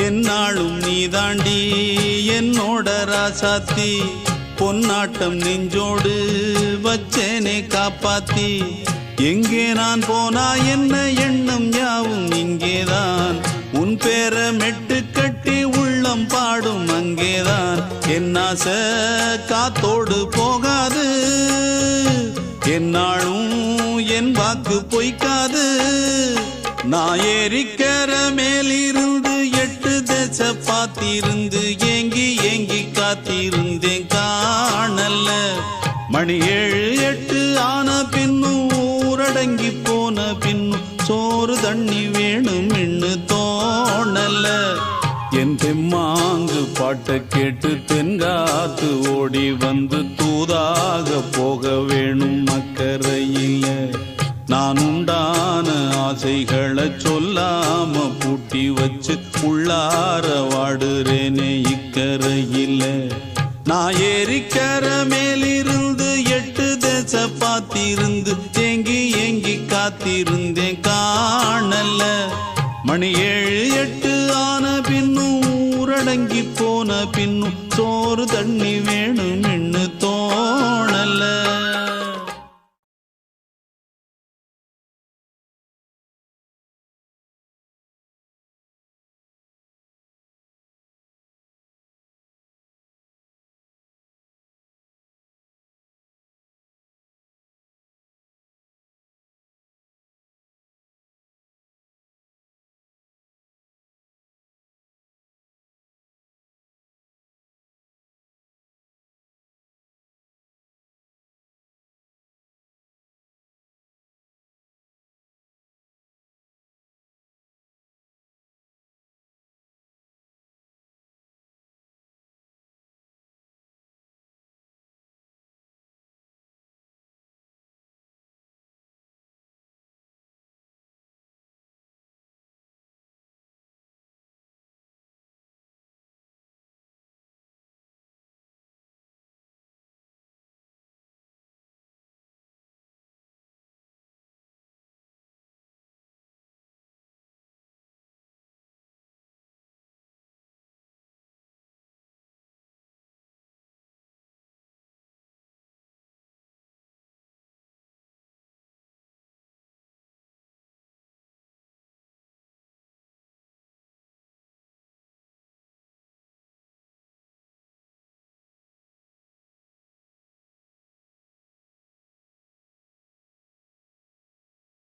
என்னாலும் நீதாண்டி என்னோட ராசாத்தி பொன்னாட்டம் நெஞ்சோடு வச்சேனே காப்பாத்தி எங்கே நான் போனா என்ன எண்ணம் யாவும் இங்கேதான் உன் பேர மெட்டு கட்டி உள்ளம் பாடும் அங்கேதான் என் ஆசை காத்தோடு போகாது என்னாலும் என் வாக்கு பொய்க்காது நான் ஏறிக்கர மேலிருந்து 8 தேச பார்த்திருந்து ஏங்கி ஏங்கி காத்திருந்தேன் காணல்ல மணி 7 8 ஆன பின்னும் ஊரடங்கி போன பின்னும் சோறு தண்ணி வேணும் இன்னு தோணல என் தெம்மாங்கு பாட்டை கேட்டு தென்காத்து ஓடி வந்து தூதாக போக வேணும் அக்கறையில நான் உண்டான ஆசைகளை சொல்லாம பூட்டி வச்சு உள்ளார வாடுறேனே இக்கரையில நான் ஏறிக்கர மேலிருந்து 8 தேச பார்த்திருந்து ஏங்கி ஏங்கி காத்திருந்தேன் காணல மணி 7 8 ஆன பின்னும் ஊரடங்கி போன பின்னும் சோறு தண்ணி வேணும் இன்னு